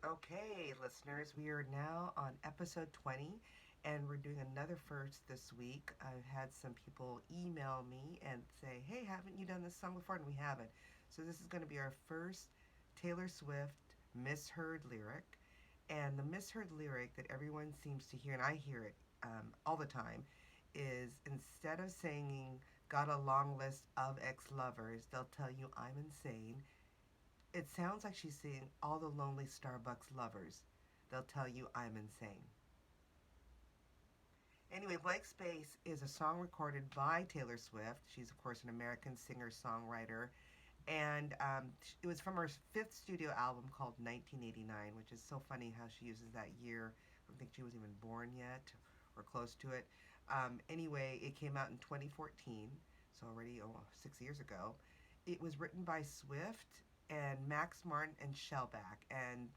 Okay, listeners, we are now on episode 20, and we're doing another first this week. I've had some people email me and say, hey, haven't you done this song before? And we haven't. So, this is going to be our first Taylor Swift misheard lyric. And the misheard lyric that everyone seems to hear, and I hear it all the time, is instead of saying, got a long list of ex lovers, they'll tell you I'm insane. It sounds like she's saying all the lonely Starbucks lovers. They'll tell you I'm insane. Anyway, Blank Space is a song recorded by Taylor Swift. She's, of course, an American singer songwriter. And it was from her fifth studio album called 1989, which is so funny how she uses that year. I don't think she was even born yet or close to it. Anyway, it came out in 2014, so already 6 years ago. It was written by Swift and Max Martin and Shellback. And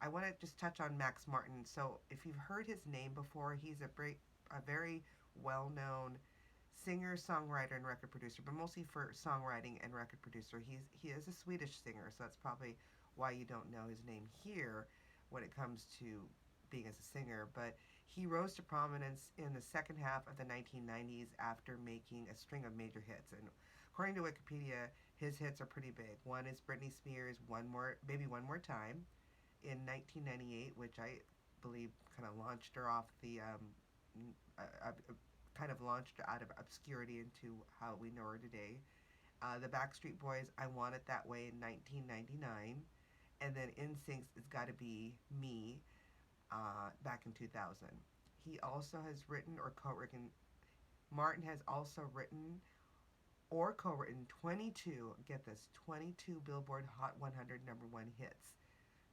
I want to just touch on Max Martin. So if you've heard his name before, he's a very well-known singer, songwriter, and record producer, but mostly for songwriting and record producer. He is a Swedish singer, so that's probably why you don't know his name here when it comes to being as a singer. But he rose to prominence in the second half of the 1990s after making a string of major hits. And according to Wikipedia, his hits are pretty big. One is Britney Spears' "One More, Baby One More Time" in 1998, which I believe kind of launched her off the kind of launched her out of obscurity into how we know her today. The Backstreet Boys' "I Want It That Way" in 1999, and then NSYNC's "It's Gotta Be Me" back in 2000. He also has written or co-written. Martin has also written or co-written 22. Get this, 22 Billboard Hot 100 number one hits,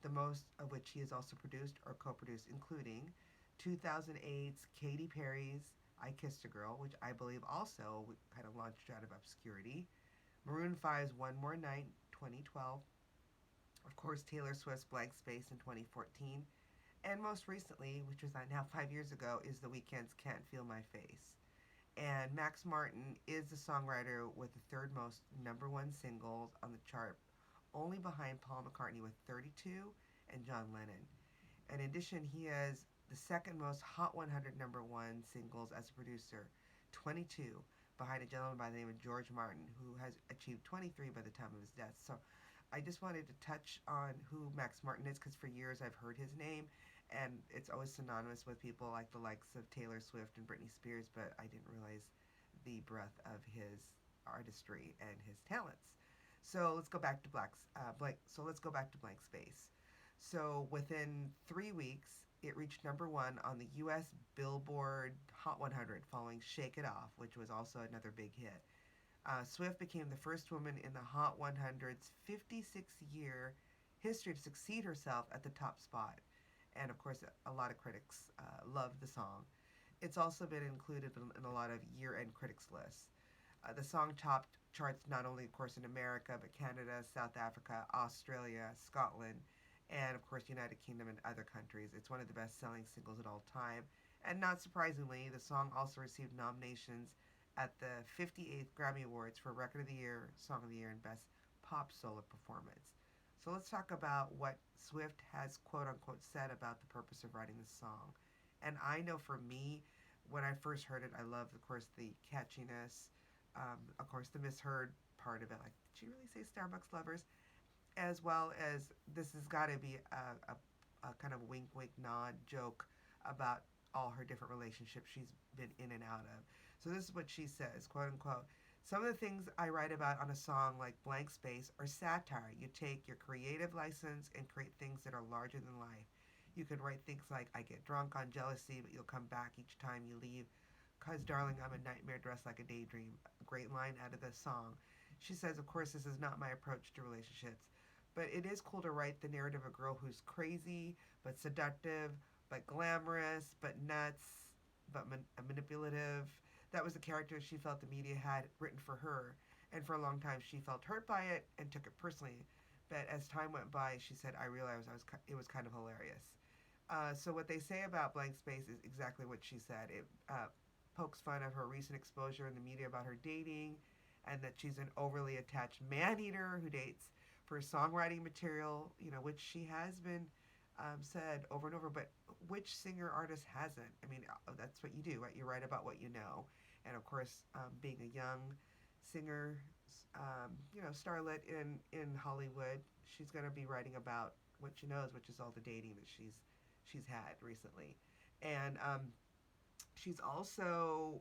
the most of which he has also produced or co-produced, including 2008's Katy Perry's "I Kissed a Girl," which I believe also kind of launched out of obscurity, Maroon 5's "One More Night" 2012, of course Taylor Swift's "Blank Space" in 2014, and most recently, which was now 5 years ago, is The Weeknd's "Can't Feel My Face." And Max Martin is the songwriter with the third most number one singles on the chart, only behind Paul McCartney with 32 and John Lennon. In addition, he has the second most Hot 100 number one singles as a producer, 22, behind a gentleman by the name of George Martin, who has achieved 23 by the time of his death. So I just wanted to touch on who Max Martin is because for years I've heard his name, and it's always synonymous with people like the likes of Taylor Swift and Britney Spears, but I didn't realize the breadth of his artistry and his talents. So let's go back to Blank Space. So within 3 weeks, it reached number one on the U.S. Billboard Hot 100, following "Shake It Off," which was also another big hit. Swift became the first woman in the Hot 100's 56-year history to succeed herself at the top spot. And of course, a lot of critics loved the song. It's also been included in a lot of year-end critics lists. The song topped charts not only, of course, in America, but Canada, South Africa, Australia, Scotland, and of course, United Kingdom and other countries. It's one of the best-selling singles at all time. And not surprisingly, the song also received nominations at the 58th Grammy Awards for Record of the Year, Song of the Year, and Best Pop Solo Performance. So let's talk about what Swift has quote unquote said about the purpose of writing this song. And I know for me, when I first heard it, I loved, of course, the catchiness, of course, the misheard part of it. Like, did she really say Starbucks lovers? As well as this has got to be a kind of wink, wink, nod joke about all her different relationships she's been in and out of. So this is what she says, quote unquote. Some of the things I write about on a song like Blank Space are satire. You take your creative license and create things that are larger than life. You could write things like, I get drunk on jealousy, but you'll come back each time you leave. Cause darling, I'm a nightmare dressed like a daydream. A great line out of the song. She says, of course, this is not my approach to relationships, but it is cool to write the narrative of a girl who's crazy, but seductive, but glamorous, but nuts, but manipulative. That was the character she felt the media had written for her, and for a long time she felt hurt by it and took it personally. But as time went by, she said, I realized it was kind of hilarious. So what they say about Blank Space is exactly what she said. It pokes fun of her recent exposure in the media about her dating, and that she's an overly attached man eater who dates for songwriting material, which she has been said over and over, but which singer artist hasn't? I mean, that's what you do, right? You write about what you know. And of course, being a young singer, starlet in Hollywood, she's going to be writing about what she knows, which is all the dating that she's had recently. And she's also,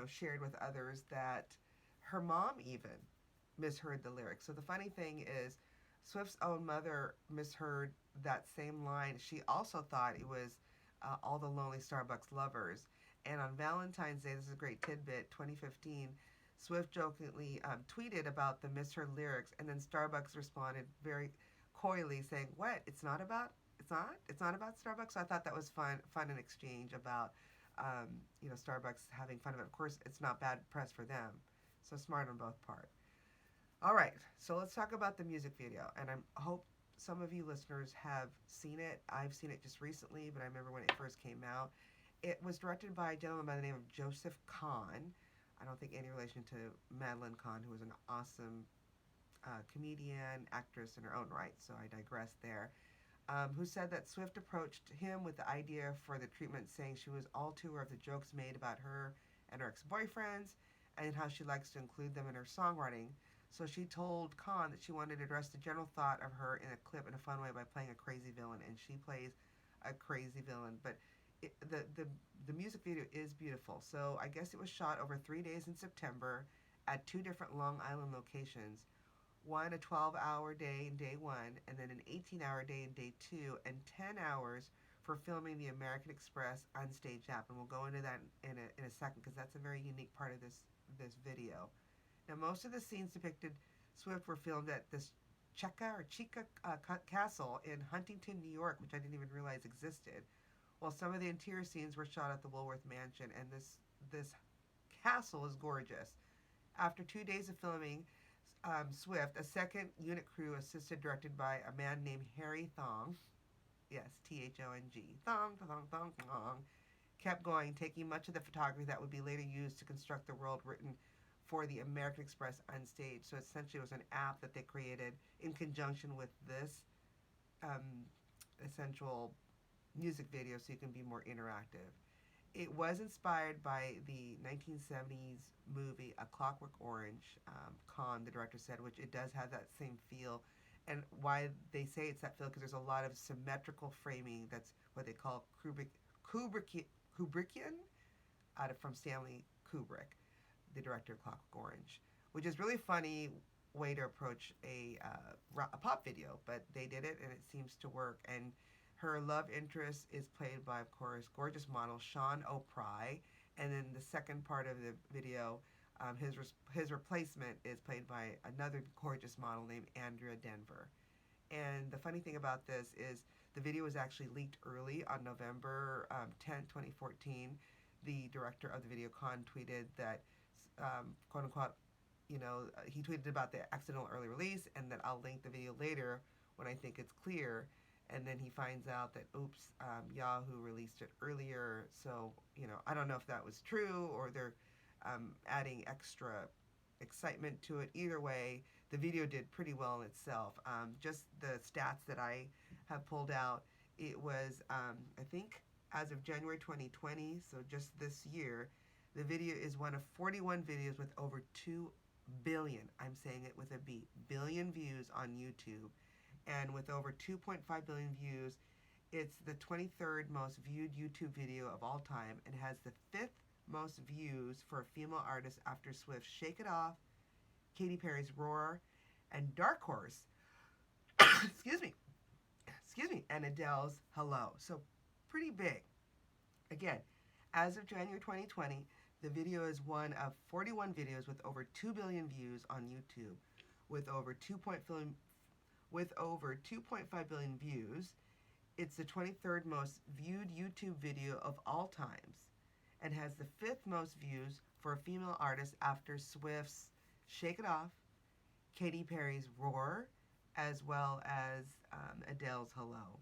shared with others that her mom even misheard the lyrics. So the funny thing is, Swift's own mother misheard that same line. She also thought it was All the Lonely Starbucks Lovers. And on Valentine's Day, this is a great tidbit, 2015, Swift jokingly tweeted about the misheard lyrics, and then Starbucks responded very coyly saying, "What? It's not about Starbucks." So I thought that was fun an exchange about, Starbucks having fun of it. Of course, it's not bad press for them, so smart on both part. All right, so let's talk about the music video, and I hope some of you listeners have seen it. I've seen it just recently, but I remember when it first came out. It was directed by a gentleman by the name of Joseph Kahn. I don't think any relation to Madeline Kahn, who was an awesome comedian, actress in her own right, so I digress there. Who said that Swift approached him with the idea for the treatment, saying she was all too aware of the jokes made about her and her ex boyfriends and how she likes to include them in her songwriting. So she told Kahn that she wanted to address the general thought of her in a clip in a fun way by playing a crazy villain, and she plays a crazy villain. But the music video is beautiful. So I guess it was shot over 3 days in September at two different Long Island locations. One a 12-hour day in day one, and then an 18-hour day in day two, and 10 hours for filming the American Express unstage app. And we'll go into that in a second because that's a very unique part of this video. Now, most of the scenes depicted Swift were filmed at this Chica Castle in Huntington, New York, which I didn't even realize existed. While some of the interior scenes were shot at the Woolworth Mansion, and this castle is gorgeous. After 2 days of filming, Swift, a second unit crew assisted, directed by a man named Harry Thong, yes, Thong, Thong, Thong, Thong, Thong, kept going, taking much of the photography that would be later used to construct the world written for the American Express unstage. So essentially, it was an app that they created in conjunction with this essential music video, so you can be more interactive. It was inspired by the 1970s movie A Clockwork Orange. Kahn, the director, said, which it does have that same feel. And why they say it's that feel, because there's a lot of symmetrical framing. That's what they call Kubrickian, from Stanley Kubrick, the director of Clockwork Orange, which is really funny way to approach a pop video, but they did it and it seems to work. And her love interest is played by, of course, gorgeous model Sean O'Pry, and then the second part of the video, his replacement is played by another gorgeous model named Andrea Denver. And the funny thing about this is the video was actually leaked early on November 10th, 2014. The director of the video, Khan, tweeted that, quote unquote, he tweeted about the accidental early release and that I'll link the video later when I think it's clear. And then he finds out that, oops, Yahoo released it earlier. So, I don't know if that was true or they're adding extra excitement to it. Either way, the video did pretty well in itself. Just the stats that I have pulled out, it was, I think, as of January 2020, so just this year, the video is one of 41 videos with over 2 billion, I'm saying it with a B, billion views on YouTube. And with over 2.5 billion views, it's the 23rd most viewed YouTube video of all time and has the 5th most views for a female artist after Swift's Shake It Off, Katy Perry's Roar, and Dark Horse, excuse me, and Adele's Hello. So pretty big. Again, as of January 2020, the video is one of 41 videos with over 2 billion views on YouTube, with over 2.5 billion views. It's the 23rd most viewed YouTube video of all times and has the 5th most views for a female artist after Swift's Shake It Off, Katy Perry's Roar, as well as Adele's Hello.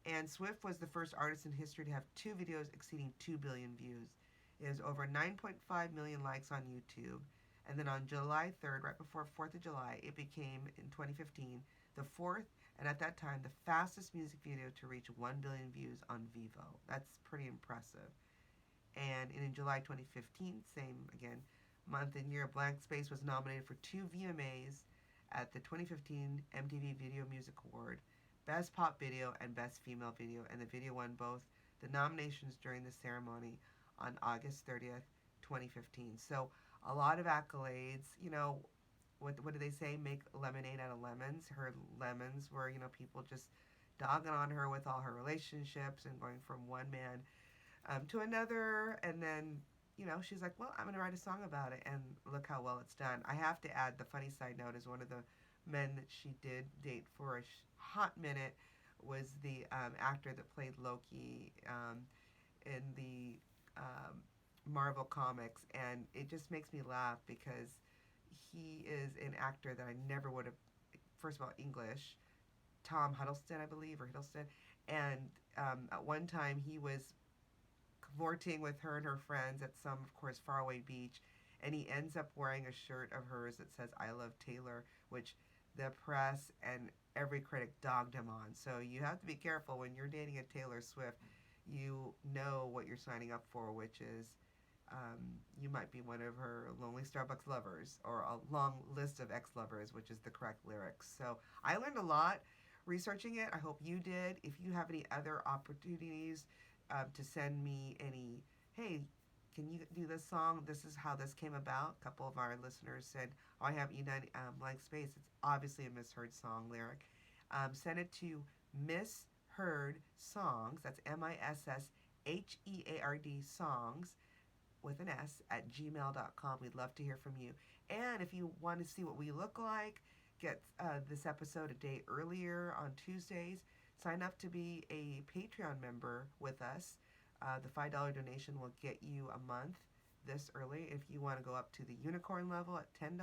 And Swift was the first artist in history to have 2 videos exceeding 2 billion views. It has over 9.5 million likes on YouTube. And then on July 3rd, right before 4th of July, it became, in 2015, the 4th And at that time, the fastest music video to reach 1 billion views on Vivo. That's pretty impressive. And in July 2015, same again month and year, Blank Space was nominated for 2 VMAs at the 2015 MTV Video Music Award, Best Pop Video and Best Female Video, and the video won both the nominations during the ceremony on August 30th, 2015. So a lot of accolades. What do they say? Make lemonade out of lemons. Her lemons were, people just dogging on her with all her relationships and going from one man to another. And then, she's like, well, I'm going to write a song about it. And look how well it's done. I have to add the funny side note is one of the men that she did date for a hot minute was the actor that played Loki in the Marvel comics. And it just makes me laugh because he is an actor that I never would have, first of all, English, Tom Huddleston, I believe, or Hiddleston. And at one time he was cavorting with her and her friends at some, of course, faraway beach. And he ends up wearing a shirt of hers that says, I love Taylor, which the press and every critic dogged him on. So you have to be careful when you're dating a Taylor Swift. You know what you're signing up for, which is you might be one of her lonely Starbucks lovers or a long list of ex-lovers, which is the correct lyrics. So I learned a lot researching it. I hope you did. If you have any other opportunities to send me any, hey, can you do this song? This is how this came about. A couple of our listeners said, oh, I have Unedited Blank Space. It's obviously a misheard song lyric. Send it to Misheard Songs. That's MISSHEARD songs with an S at gmail.com. We'd love to hear from you. And if you want to see what we look like, get this episode a day earlier on Tuesdays, sign up to be a Patreon member with us. The $5 donation will get you a month this early. If you want to go up to the unicorn level at $10,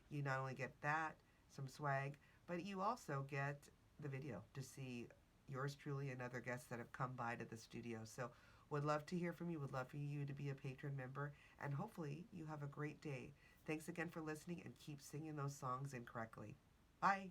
you not only get that, some swag, but you also get the video to see yours truly and other guests that have come by to the studio. So would love to hear from you. Would love for you to be a patron member. And hopefully you have a great day. Thanks again for listening and keep singing those songs incorrectly. Bye.